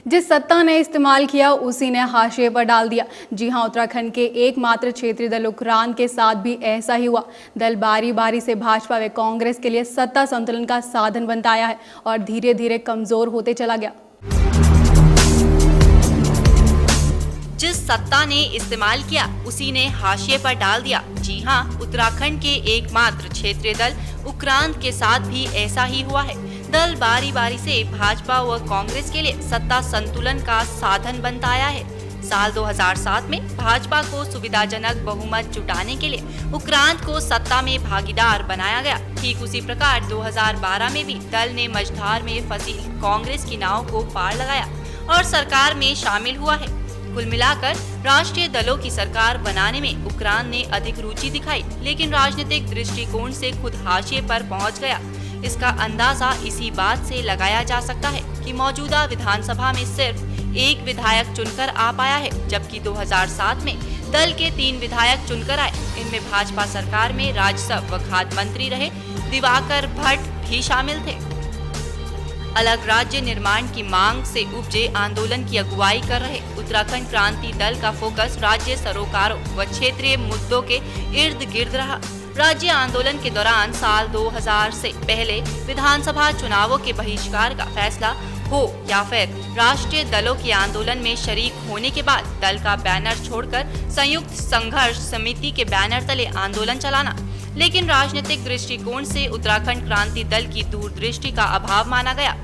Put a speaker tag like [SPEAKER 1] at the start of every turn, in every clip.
[SPEAKER 1] जिस सत्ता ने इस्तेमाल किया उसी ने हाशिए पर डाल दिया। जी हां, उत्तराखंड के एकमात्र क्षेत्रीय दल उक्रांद के साथ भी ऐसा ही हुआ। दल बारी बारी से भाजपा व कांग्रेस के लिए सत्ता संतुलन का साधन बनता आया है और धीरे धीरे कमजोर होते चला गया।
[SPEAKER 2] जिस सत्ता ने इस्तेमाल किया उसी ने हाशिए पर डाल दिया। जी हां, उत्तराखंड के एकमात्र क्षेत्रीय दल उक्रांद के साथ भी ऐसा ही हुआ है। दल बारी बारी से भाजपा व कांग्रेस के लिए सत्ता संतुलन का साधन बनता आया है। साल 2007 में भाजपा को सुविधाजनक बहुमत जुटाने के लिए उक्रांद को सत्ता में भागीदार बनाया गया। ठीक उसी प्रकार 2012 में भी दल ने मझधार में फंसी कांग्रेस की नाव को पार लगाया और सरकार में शामिल हुआ है। कुल मिलाकर राष्ट्रीय दलों की सरकार बनाने में उक्रांद ने अधिक रुचि दिखाई, लेकिन राजनीतिक दृष्टिकोण से खुद हाशिए पर पहुंच गया। इसका अंदाजा इसी बात से लगाया जा सकता है कि मौजूदा विधानसभा में सिर्फ एक विधायक चुनकर आ पाया है, जबकि 2007 में दल के 3 विधायक चुनकर आए। इनमें भाजपा सरकार में राजस्व व खाद्य मंत्री रहे दिवाकर भट्ट भी शामिल थे। अलग राज्य निर्माण की मांग से उपजे आंदोलन की अगुवाई कर रहे उत्तराखंड क्रांति दल का फोकस राज्य सरोकारों व क्षेत्रीय मुद्दों के इर्द गिर्द रहा। राज्य आंदोलन के दौरान साल 2000 से पहले विधानसभा चुनावों के बहिष्कार का फैसला हो या फिर राष्ट्रीय दलों के आंदोलन में शरीक होने के बाद दल का बैनर छोड़कर संयुक्त संघर्ष समिति के बैनर तले आंदोलन चलाना, लेकिन राजनीतिक दृष्टिकोण से उत्तराखंड क्रांति दल की दूरदृष्टि का अभाव माना गया,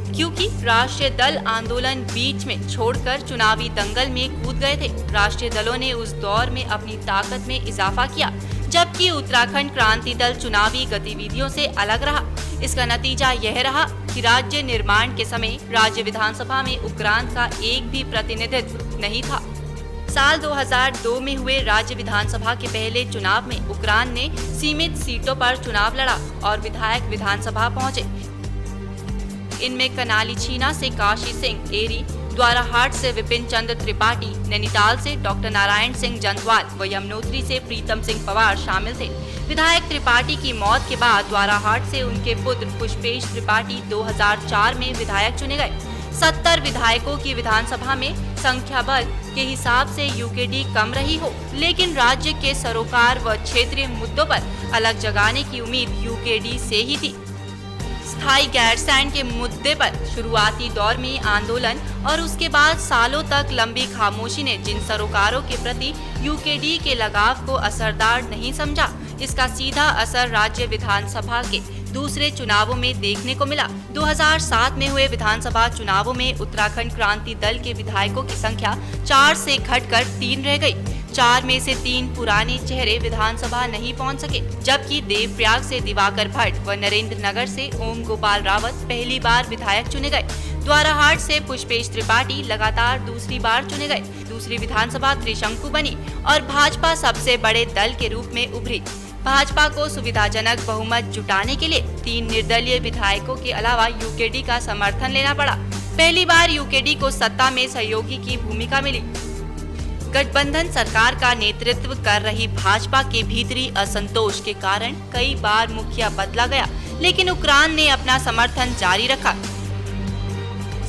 [SPEAKER 2] क्योंकि राष्ट्रीय दल आंदोलन बीच में छोड़कर चुनावी दंगल में कूद गए थे। राष्ट्रीय दलों ने उस दौर में अपनी ताकत में इजाफा किया, जबकि उत्तराखंड क्रांति दल चुनावी गतिविधियों से अलग रहा। इसका नतीजा यह रहा कि राज्य निर्माण के समय राज्य विधानसभा में उक्रांद का एक भी प्रतिनिधित्व नहीं था। साल 2002 में हुए राज्य विधानसभा के पहले चुनाव में उक्रांद ने सीमित सीटों पर चुनाव लड़ा और विधायक विधानसभा पहुंचे। इनमें कनाली छीना से काशी सिंह एरी, द्वाराहाट से विपिन चंद्र त्रिपाठी, नैनीताल से डॉक्टर नारायण सिंह जंदवाल व यमुनोत्री से प्रीतम सिंह पवार शामिल थे। विधायक त्रिपाठी की मौत के बाद द्वाराहाट से उनके पुत्र पुष्पेश त्रिपाठी 2004 में विधायक चुने गए। 70 विधायकों की विधानसभा में संख्या बल के हिसाब से यूकेडी कम रही हो, लेकिन राज्य के सरोकार व क्षेत्रीय मुद्दों पर अलग जगाने की उम्मीद यूकेडी से ही थी। स्थायी गैरसैंण के मुद्दे पर शुरुआती दौर में आंदोलन और उसके बाद सालों तक लंबी खामोशी ने जिन सरोकारों के प्रति यूकेडी के लगाव को असरदार नहीं समझा, इसका सीधा असर राज्य विधानसभा के दूसरे चुनावों में देखने को मिला। 2007 में हुए विधानसभा चुनावों में उत्तराखंड क्रांति दल के विधायकों की संख्या 4 से घटकर 3 रह गई। 4 में से 3 पुराने चेहरे विधानसभा नहीं पहुंच सके, जबकि देवप्रयाग से दिवाकर भट्ट व नरेंद्र नगर से ओम गोपाल रावत पहली बार विधायक चुने गए। द्वाराहाट से पुष्पेश त्रिपाठी लगातार दूसरी बार चुने गए। दूसरी विधानसभा त्रिशंकु बनी और भाजपा सबसे बड़े दल के रूप में उभरी। भाजपा को सुविधाजनक बहुमत जुटाने के लिए 3 निर्दलीय विधायकों के अलावा यूकेडी का समर्थन लेना पड़ा। पहली बार यूकेडी को सत्ता में सहयोगी की भूमिका मिली। गठबंधन सरकार का नेतृत्व कर रही भाजपा के भीतरी असंतोष के कारण कई बार मुखिया बदला गया, लेकिन उक्रांद ने अपना समर्थन जारी रखा।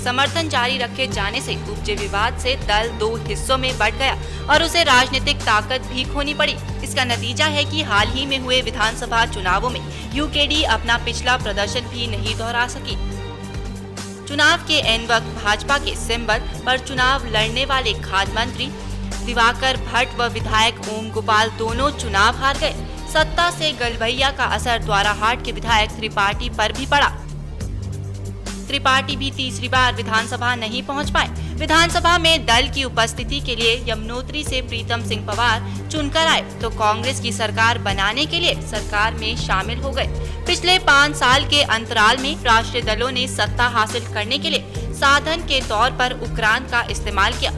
[SPEAKER 2] समर्थन जारी रखे जाने से उपजे विवाद से दल 2 हिस्सों में बंट गया और उसे राजनीतिक ताकत भी खोनी पड़ी। इसका नतीजा है कि हाल ही में हुए विधानसभा चुनावों में यूकेडी अपना पिछला प्रदर्शन भी नहीं दोहरा सकी। चुनाव के एन वक्त भाजपा के सिंबल पर चुनाव लड़ने वाले खाद्य मंत्री दिवाकर भट्ट व विधायक ओम गोपाल दोनों चुनाव हार गए। सत्ता से गलबैया का असर द्वाराहाट के विधायक त्रिपाठी पर भी पड़ा। त्रिपाठी भी तीसरी बार विधानसभा नहीं पहुंच पाए। विधानसभा में दल की उपस्थिति के लिए यमुनोत्री से प्रीतम सिंह पवार चुनकर आए तो कांग्रेस की सरकार बनाने के लिए सरकार में शामिल हो गए। पिछले 5 साल के अंतराल में राष्ट्रीय दलों ने सत्ता हासिल करने के लिए साधन के तौर पर उक्रांद का इस्तेमाल किया।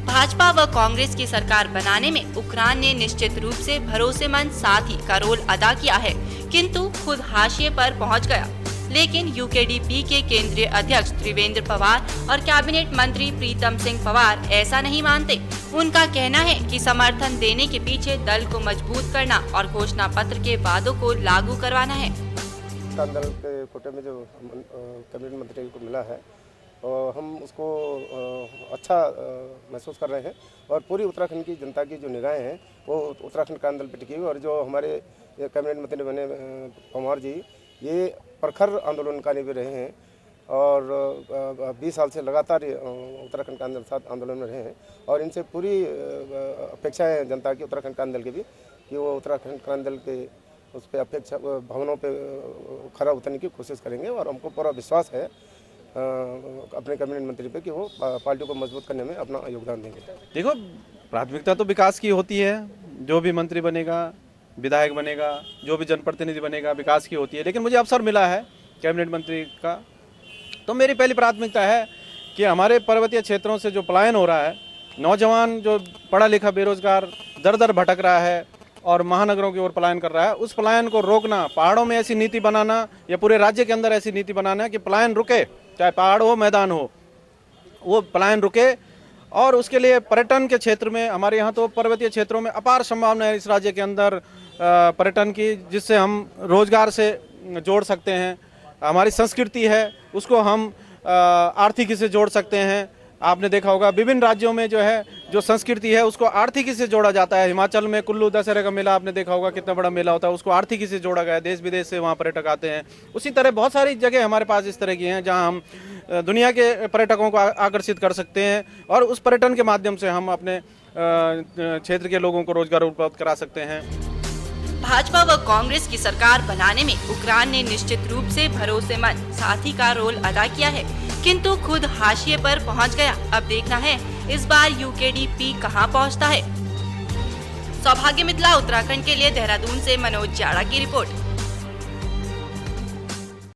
[SPEAKER 2] भाजपा व कांग्रेस की सरकार बनाने में उक्रांद ने निश्चित रूप से भरोसेमंद साथी का रोल अदा किया है, किंतु खुद हाशिए पर पहुंच गया। लेकिन यूकेडीपी के केंद्रीय अध्यक्ष त्रिवेंद्र पवार और कैबिनेट मंत्री प्रीतम सिंह पवार ऐसा नहीं मानते। उनका कहना है कि समर्थन देने के पीछे दल को मजबूत करना और घोषणा पत्र के वादों को लागू करवाना है।
[SPEAKER 3] दल के कोटे में जो कैबिनेट मंत्री को मिला है हम उसको अच्छा महसूस कर रहे हैं और पूरी उत्तराखंड की जनता की जो निगाहें हैं वो उत्तराखंड क्रांति दल पर टिकी हुई। और जो हमारे कैबिनेट मंत्री बने पंवार जी, ये प्रखर आंदोलनकारी भी रहे हैं और 20 साल से लगातार उत्तराखंड क्रांति दल साथ आंदोलन में रहे हैं और इनसे पूरी अपेक्षा है जनता की उत्तराखंड क्रांति दल की भी कि वो उत्तराखंड क्रांति दल के उस पर अपेक्षा भावनाओं पे खरा उतरने की कोशिश करेंगे और हमको पूरा विश्वास है अपने कैबिनेट मंत्री पे कि वो पार्टी को मजबूत करने में अपना योगदान देंगे।
[SPEAKER 4] देखो, प्राथमिकता तो विकास की होती है। जो भी मंत्री बनेगा, विधायक बनेगा, जो भी जनप्रतिनिधि बनेगा, विकास की होती है। लेकिन मुझे अवसर मिला है कैबिनेट मंत्री का, तो मेरी पहली प्राथमिकता है कि हमारे पर्वतीय क्षेत्रों से जो पलायन हो रहा है, नौजवान जो पढ़ा लिखा बेरोजगार दर दर भटक रहा है और महानगरों की ओर पलायन कर रहा है, उस पलायन को रोकना, पहाड़ों में ऐसी नीति बनाना या पूरे राज्य के अंदर ऐसी नीति बनाना कि पलायन रुके, चाहे पहाड़ हो मैदान हो, वो पलायन रुके। और उसके लिए पर्यटन के क्षेत्र में हमारे यहाँ तो पर्वतीय क्षेत्रों में अपार संभावना है इस राज्य के अंदर पर्यटन की, जिससे हम रोजगार से जोड़ सकते हैं। हमारी संस्कृति है उसको हम आर्थिकी से जोड़ सकते हैं। आपने देखा होगा विभिन्न राज्यों में जो है जो संस्कृति है उसको आर्थिकी से जोड़ा जाता है। हिमाचल में कुल्लू दशहरे का मेला आपने देखा होगा, कितना बड़ा मेला होता है, उसको आर्थिकी से जोड़ा गया है। देश विदेश से वहाँ पर्यटक आते हैं। उसी तरह बहुत सारी जगह हमारे पास इस तरह की हैं जहाँ हम दुनिया के पर्यटकों को आकर्षित कर सकते हैं और उस पर्यटन के माध्यम से हम अपने क्षेत्र के लोगों को रोजगार उपलब्ध करा सकते हैं।
[SPEAKER 2] भाजपा व कांग्रेस की सरकार बनाने में उक्रांद ने निश्चित रूप से भरोसेमंद साथी का रोल अदा किया है, किंतु खुद हाशिए पर पहुंच गया। अब देखना है इस बार यूकेडीपी कहां पहुंचता है। सौभाग्य मिथिला उत्तराखंड के लिए देहरादून से मनोज जाड़ा की रिपोर्ट।